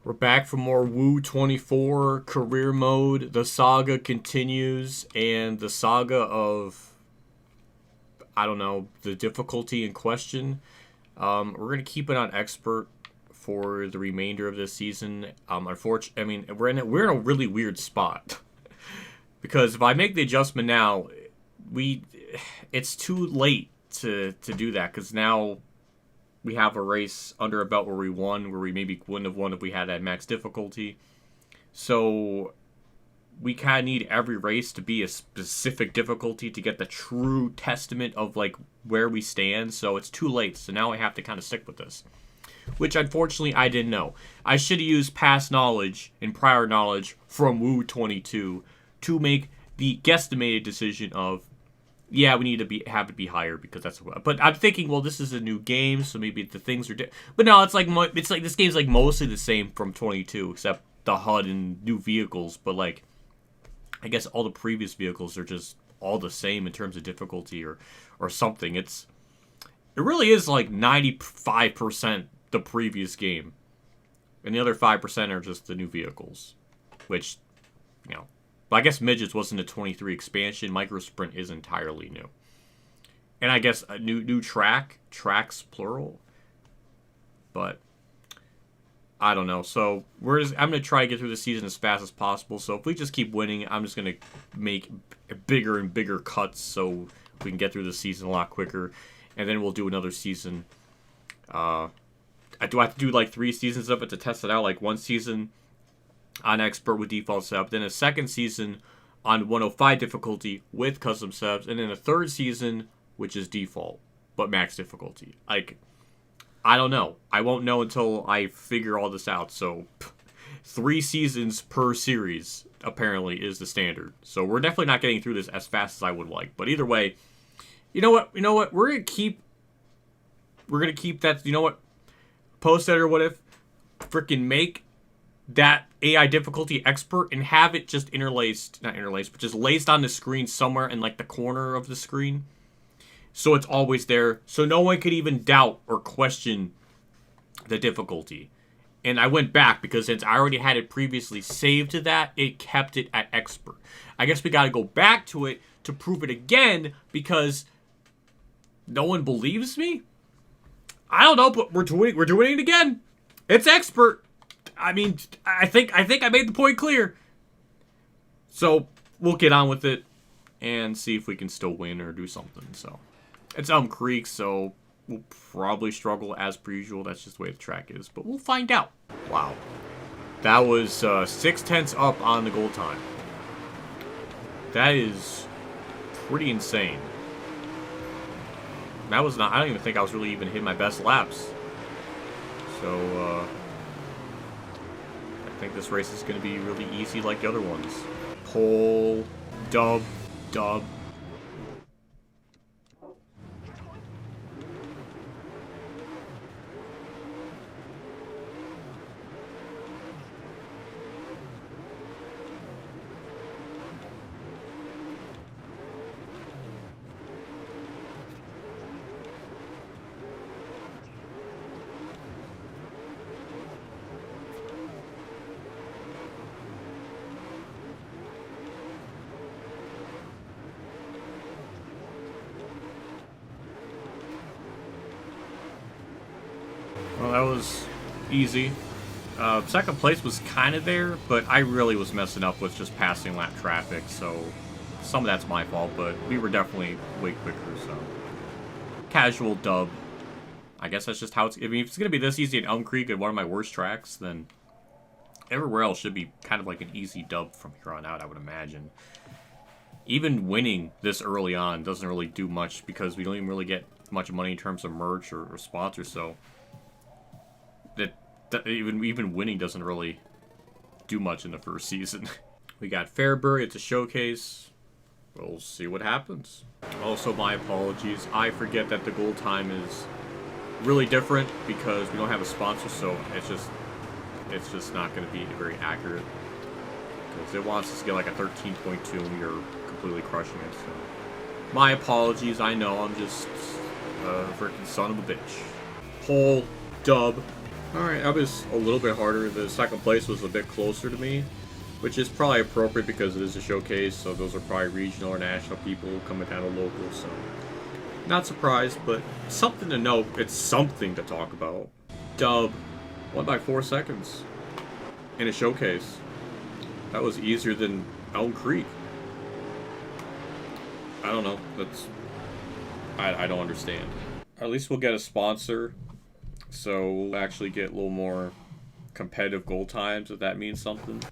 We're back for more Woo 24 career mode. The saga continues, and the saga of, I don't know, the difficulty in question. We're going to keep it on expert for the remainder of this season. Unfortunately, I mean, we're in a really weird spot. Because if I make the adjustment now, it's too late to do that, because now we have a race under a belt where we won, where we maybe wouldn't have won if we had that max difficulty. So we kind of need every race to be a specific difficulty to get the true testament of like where we stand. So it's too late. So now I have to kind of stick with this, which unfortunately I didn't know. I should have used past knowledge and prior knowledge from Woo 22 to make the guesstimated decision of, yeah, we need to have it be higher, because that's what. But I'm thinking, well, this is a new game, so maybe the things are but no, it's like this game's like mostly the same from 22, except the HUD and new vehicles. But like, I guess all the previous vehicles are just all the same in terms of difficulty or something. It really is like 95% the previous game, and the other 5% are just the new vehicles, which, you know. But I guess Midgets wasn't a 23 expansion. Micro Sprint is entirely new. And I guess a new tracks plural. But I don't know. So I'm going to try to get through the season as fast as possible. So if we just keep winning, I'm just going to make bigger and bigger cuts so we can get through the season a lot quicker. And then we'll do another season. Do I have to do like 3 seasons of it to test it out? Like 1 season on expert with default setup, then a 2nd season on 105 difficulty with custom setups, and then a 3rd season which is default but max difficulty. Like, I don't know. I won't know until I figure all this out. So 3 seasons per series apparently is the standard. So we're definitely not getting through this as fast as I would like. But either way, you know what? We're gonna keep that. You know what? Post editor, what if freaking make that AI difficulty expert and have it just not interlaced, but just laced on the screen somewhere in like the corner of the screen. So it's always there. So no one could even doubt or question the difficulty. And I went back because since I already had it previously saved to that, it kept it at expert. I guess we got to go back to it to prove it again because no one believes me. I don't know, but we're doing it again. It's expert. I mean, I think I made the point clear. So we'll get on with it and see if we can still win or do something. So it's Elm Creek, so we'll probably struggle as per usual. That's just the way the track is, but we'll find out. Wow, that was 6/10 up on the goal time. That is pretty insane. That was not. I don't even think I was really even hitting my best laps. So. I think this race is going to be really easy like the other ones. Pole, dub. Well, that was easy. 2nd place was kind of there, but I really was messing up with just passing lap traffic, so some of that's my fault, but we were definitely way quicker, so. Casual dub. I guess that's just how it's. I mean, if it's going to be this easy at Elm Creek at one of my worst tracks, then everywhere else should be kind of like an easy dub from here on out, I would imagine. Even winning this early on doesn't really do much because we don't even really get much money in terms of merch or sponsors, so. That even winning doesn't really do much in the 1st season. We got Fairbury. It's a showcase. We'll see what happens. Also, my apologies. I forget that the goal time is really different because we don't have a sponsor, so it's just not going to be very accurate. Because it wants us to get like a 13.2 and we are completely crushing it. So my apologies. I know I'm just a freaking son of a bitch. Pole, dub. Alright, that was a little bit harder. The second place was a bit closer to me, which is probably appropriate because it is a showcase, so those are probably regional or national people coming down to local, so not surprised, but something to note. It's something to talk about. Dub, won by 4 seconds in a showcase. That was easier than Elm Creek. I don't know. I don't understand. At least we'll get a sponsor, so we'll actually get a little more competitive goal times, if that means something.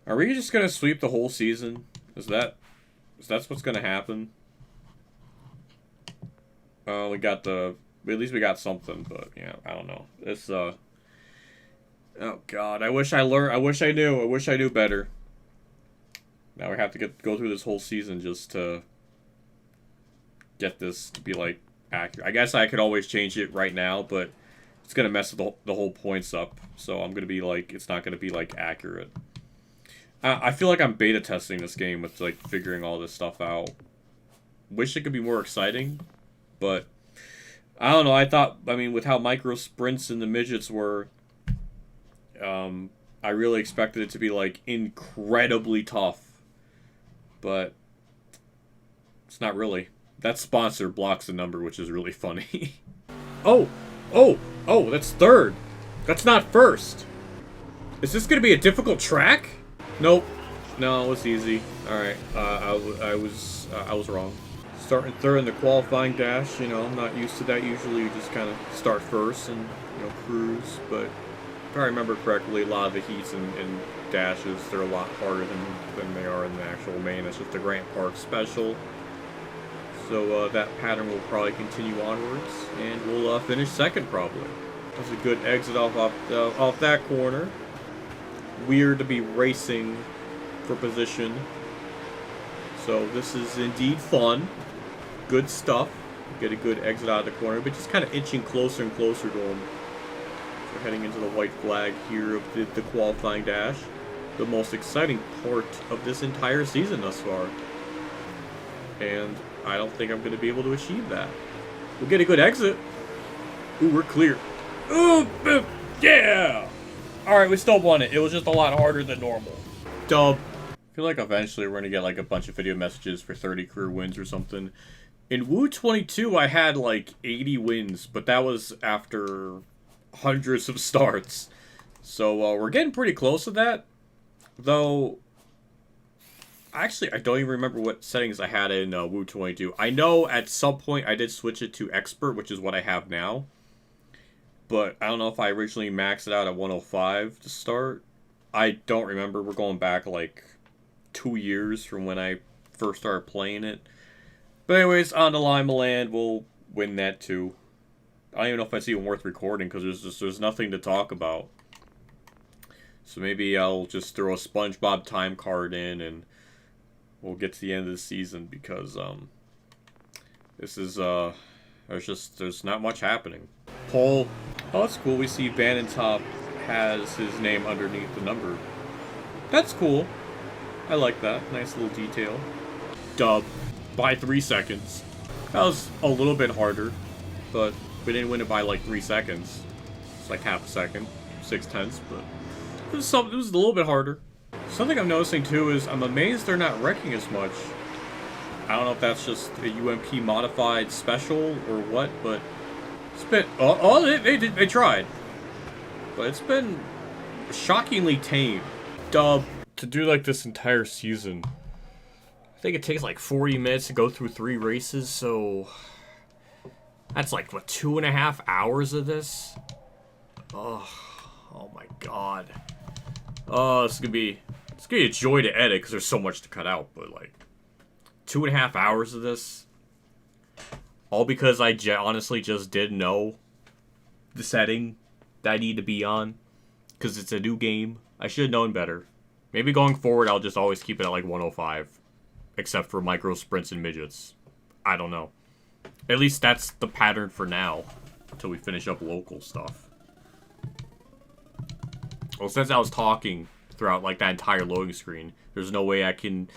Are we just gonna sweep the whole season? That's what's gonna happen? We got at least we got something, but yeah, I don't know. It's oh god, I wish I knew better. Now we have to go through this whole season just to get this to be like accurate. I guess I could always change it right now, but it's gonna mess the whole points up. So I'm gonna be like, it's not gonna be like accurate. I feel like I'm beta testing this game with like figuring all this stuff out. Wish it could be more exciting, but I don't know. I mean, with how micro sprints and the midgets were, I really expected it to be like incredibly tough, but it's not really. That sponsor blocks the number, which is really funny. Oh, that's third. That's not first. Is this gonna be a difficult track? Nope. No, it was easy. All right. I was wrong. Starting third in the qualifying dash. You know, I'm not used to that. Usually, you just kind of start first and cruise. But if I remember correctly, a lot of the heats and dashes, they're a lot harder than they are in the actual main. It's just the Grant Park special. So that pattern will probably continue onwards, and we'll finish second probably. That's a good exit off that corner. Weird to be racing for position. So this is indeed fun. Good stuff. Get a good exit out of the corner, but just kind of inching closer and closer to him. So we're heading into the white flag here of the qualifying dash. The most exciting part of this entire season thus far. And I don't think I'm going to be able to achieve that. We'll get a good exit. Ooh, we're clear. Ooh, yeah! Alright, we still won it. It was just a lot harder than normal. Dub. I feel like eventually we're going to get like a bunch of video messages for 30 career wins or something. In Woo 22, I had like 80 wins, but that was after hundreds of starts. So we're getting pretty close to that. Though, actually, I don't even remember what settings I had in Woo 22. I know at some point I did switch it to Expert, which is what I have now. But I don't know if I originally maxed it out at 105 to start. I don't remember. We're going back like 2 years from when I first started playing it. But anyways, on to Limaland. We'll win that too. I don't even know if it's even worth recording because there's nothing to talk about. So maybe I'll just throw a SpongeBob time card in and we'll get to the end of the season because this is there's not much happening. Pole. Oh, that's cool. We see Bannon Top has his name underneath the number. That's cool. I like that. Nice little detail. Dub. By 3 seconds. That was a little bit harder, but we didn't win it by like 3 seconds. It's like half a second. 6/10, but it was a little bit harder. Something I'm noticing too is I'm amazed they're not wrecking as much. I don't know if that's just a UMP modified special or what, but it's been they tried, but it's been shockingly tame. Dub. To do like this entire season, I think it takes like 40 minutes to go through 3 races, so that's like what, 2.5 hours of this. Oh my god. Oh, it's gonna be a joy to edit because there's so much to cut out, but like 2.5 hours of this, all because I honestly just didn't know the setting that I need to be on because it's a new game. I should have known better. Maybe going forward I'll just always keep it at like 105, except for micro sprints and midgets. I don't know. At least that's the pattern for now until we finish up local stuff. Well, since I was talking throughout like that entire loading screen, there's no way I can.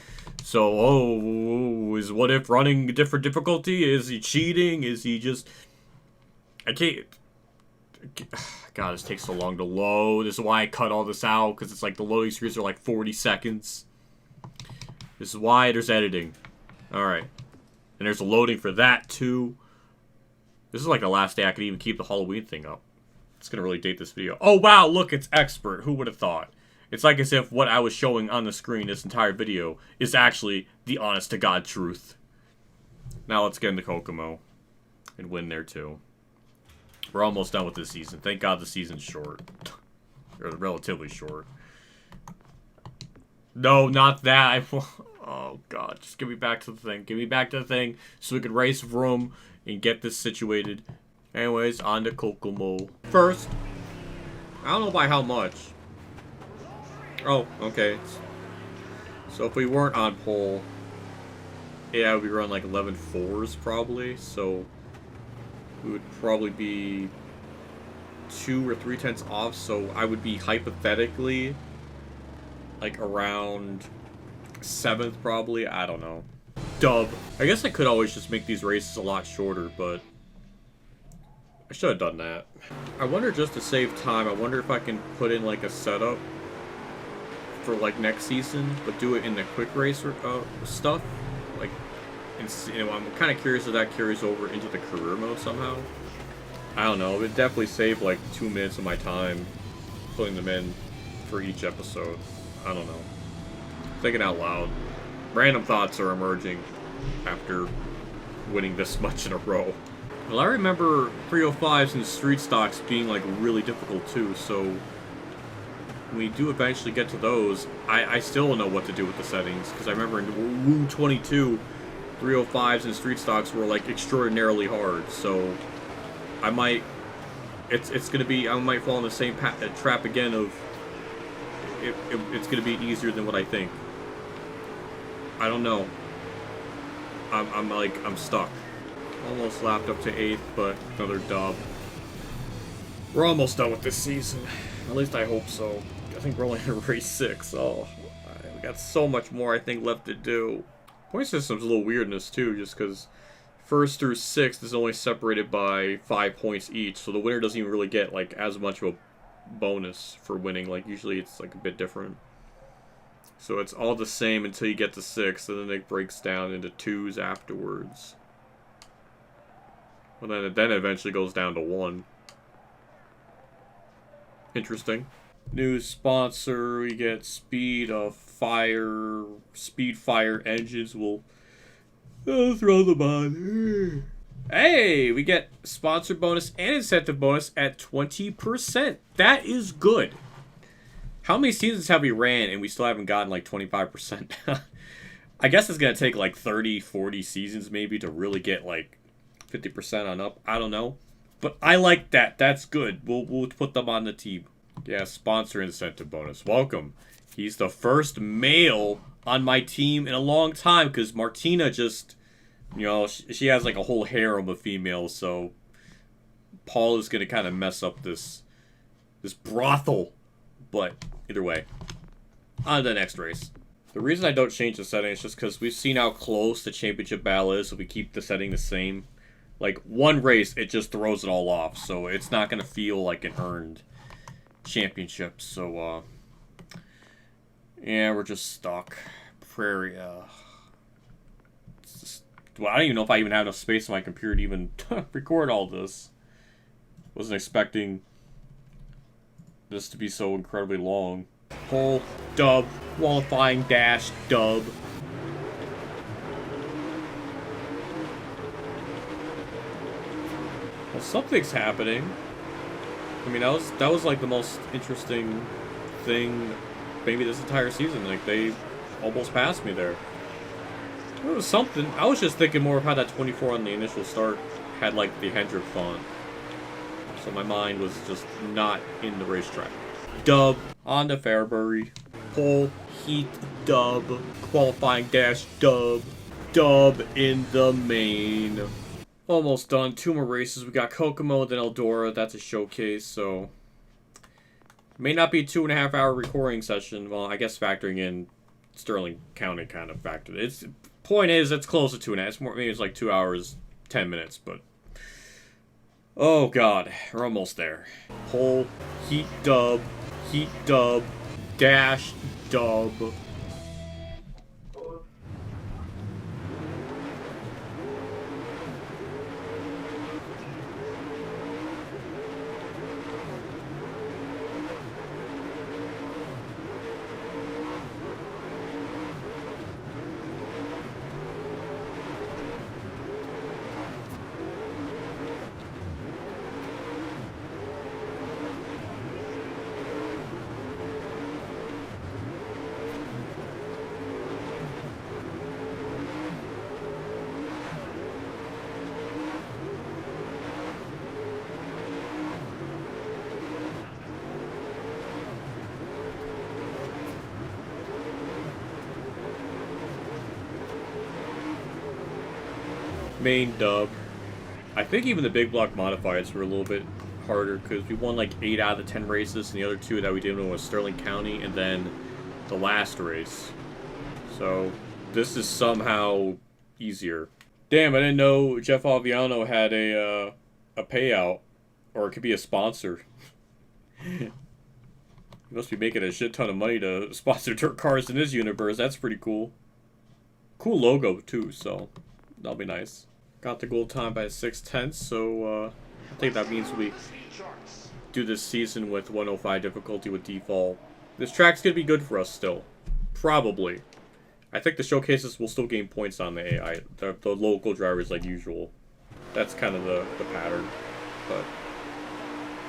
So, is What If running a different difficulty? Is he cheating? Is he just? I can't. God, this takes so long to load. This is why I cut all this out, because it's like the loading screens are like 40 seconds. This is why there's editing. Alright. And there's a loading for that, too. This is like the last day I could even keep the Halloween thing up. It's going to really date this video. Oh, wow, look, it's expert. Who would have thought? It's like as if what I was showing on the screen this entire video is actually the honest-to-God truth. Now let's get into Kokomo and win there, too. We're almost done with this season. Thank God the season's short. Or relatively short. No, not that. Oh, God. Just give me back to the thing. Give me back to the thing so we can race Vroom and get this situated. Anyways, on to Kokomo. First, I don't know by how much. Oh, okay. So if we weren't on pole, yeah, we'd run like 11.4s probably. So we would probably be 2 or 3 tenths off. So I would be hypothetically like around 7th probably. I don't know. Dub. I guess I could always just make these races a lot shorter, but I should have done that. I wonder, just to save time, I wonder if I can put in like a setup for like next season, but do it in the quick race stuff. Like, I'm kind of curious if that carries over into the career mode somehow. I don't know. It would definitely save like 2 minutes of my time putting them in for each episode. I don't know. Thinking out loud. Random thoughts are emerging after winning this much in a row. Well, I remember 305s and street stocks being like really difficult too, so when we do eventually get to those, I still don't know what to do with the settings, because I remember in Woo 22, 305s and street stocks were like extraordinarily hard, so I might, it's gonna be, I might fall in the same trap again of, it's gonna be easier than what I think. I don't know. I'm stuck. Almost lapped up to 8th, but another dub. We're almost done with this season. At least I hope so. I think we're only in race 6. Oh, we got so much more, I think, left to do. Point system's a little weird in this, too, just because 1st through 6th is only separated by 5 points each, so the winner doesn't even really get, like, as much of a bonus for winning. Like, usually it's, like, a bit different. So it's all the same until you get to 6th, and then it breaks down into 2s afterwards. Well, then it eventually goes down to 1. Interesting. New sponsor, we get Speed Fire engines. We'll throw them on. Hey, we get sponsor bonus and incentive bonus at 20%. That is good. How many seasons have we ran and we still haven't gotten like 25%? I guess it's going to take like 30, 40 seasons maybe to really get like 50% on up. I don't know. But I like that. That's good. We'll put them on the team. Yeah, sponsor incentive bonus. Welcome. He's the first male on my team in a long time, because Martina just, you know, she has like a whole harem of females, so Paul is going to kind of mess up this brothel. But either way, on to the next race. The reason I don't change the setting is just because we've seen how close the championship battle is, so we keep the setting the same. Like, one race, it just throws it all off, so it's not going to feel like an earned championship. So, yeah, we're just stuck. Prairie, just, well, I don't even know if I even have enough space on my computer to even record all this. Wasn't expecting this to be so incredibly long. Pole, dub, qualifying dash, dub. Well, something's happening. I mean, that was like the most interesting thing maybe this entire season. Like, they almost passed me there. It was something. I was just thinking more of how that 24 on the initial start had like the Hendrick font. So my mind was just not in the racetrack. Dub, on to Fairbury. Pole, heat, dub. Qualifying dash, dub. Dub in the main. Almost done. 2 more races. We got Kokomo, then Eldora. That's a showcase, so may not be a 2.5 hour recording session. Well, I guess factoring in Sterling County kind of factored. It's point is it's close to 2.5. It's more, maybe it's like 2 hours 10 minutes, but Oh god, we're almost there. Pole, heat dub, dash dub. Main dub. I think even the big block modifiers were a little bit harder because we won like 8 out of the 10 races, and the other 2 that we didn't win was Sterling County and then the last race. So this is somehow easier. Damn, I didn't know Jeff Aviano had a payout, or it could be a sponsor. He must be making a shit ton of money to sponsor dirt cars in his universe. That's pretty cool. Cool logo too, so that'll be nice. Got the gold time by 6/10, so I think that means we do this season with 105 difficulty with default. This track's gonna be good for us still. Probably. I think the showcases will still gain points on the AI, the local drivers like usual. That's kind of the pattern, but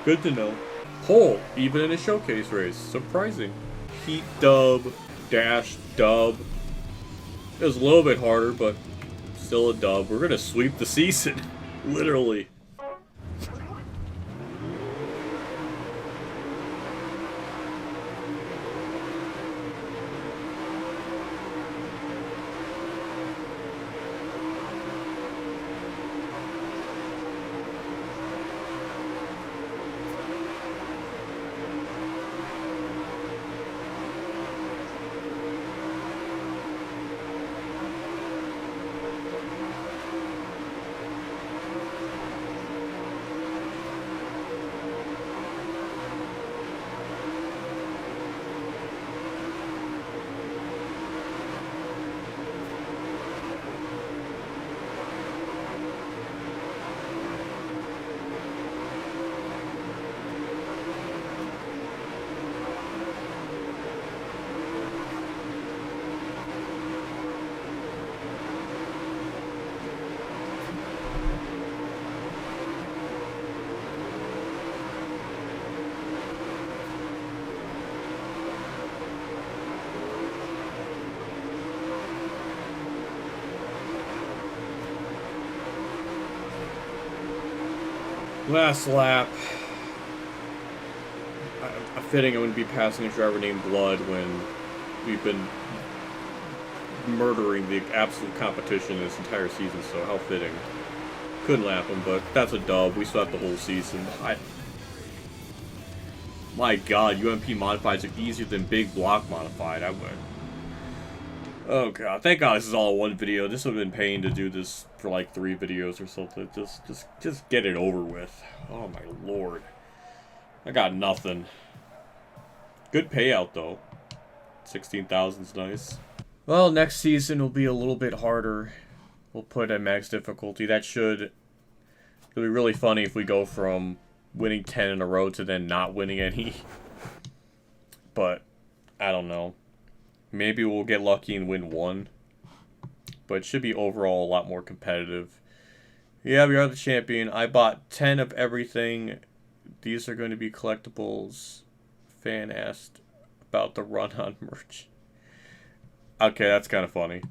good to know. Pole, even in a showcase race. Surprising. Heat dub, dash dub. It was a little bit harder, but still a dub. We're gonna sweep the season. Literally. Last lap. I'm fitting I'm going to be passing a driver named Blood when we've been murdering the absolute competition this entire season, so how fitting. Couldn't lap him, but that's a dub. We swept the whole season. My god, UMP modifieds are easier than big block modified. Oh god, thank god this is all one video. This would have been pain to do this for like 3 videos or something. Just get it over with. Oh my lord. I got nothing. Good payout though. 16,000's nice. Well, next season will be a little bit harder. We'll put a max difficulty. It'll be really funny if we go from winning 10 in a row to then not winning any. But I don't know. Maybe we'll get lucky and win 1. But it should be overall a lot more competitive. Yeah, we are the champion. I bought 10 of everything. These are going to be collectibles. Fan asked about the run-on merch. Okay, that's kind of funny.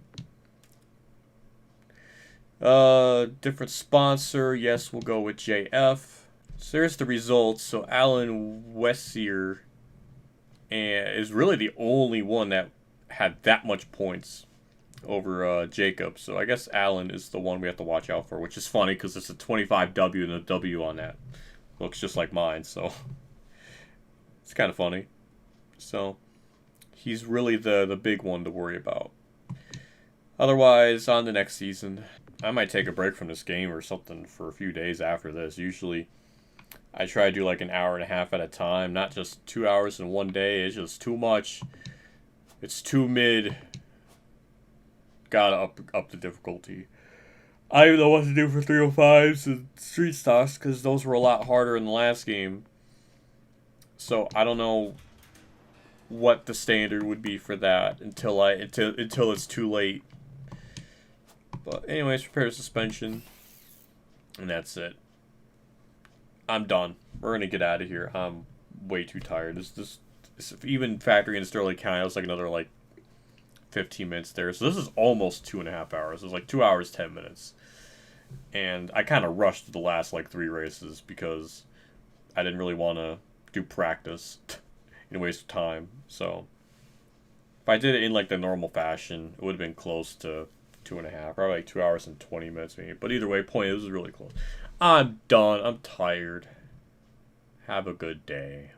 Different sponsor. Yes, we'll go with JF. So there's the results. So Alan Wessier is really the only one that had that much points over Jacob. So I guess Alan is the one we have to watch out for, which is funny because it's a 25W and a W on that. Looks just like mine, so it's kind of funny. So he's really the big one to worry about. Otherwise, on the next season. I might take a break from this game or something for a few days after this. Usually, I try to do like an hour and a half at a time, not just 2 hours in one day. It's just too much. It's too mid. Gotta up the difficulty. I don't know what to do for 305s and Street Stocks because those were a lot harder in the last game. So I don't know what the standard would be for that until it's too late. But anyways, prepare suspension, and that's it. I'm done. We're gonna get out of here. I'm way too tired. This even factoring in Sterling County, it's like another like 15 minutes there. So this is almost 2.5 hours. It's like 2 hours 10 minutes, and I kind of rushed the last like 3 races because I didn't really want to do practice in a waste of time. So if I did it in like the normal fashion, it would have been close to 2.5, probably like 2 hours and 20 minutes maybe. But either way, point, it was really close. I'm done. I'm tired. Have a good day.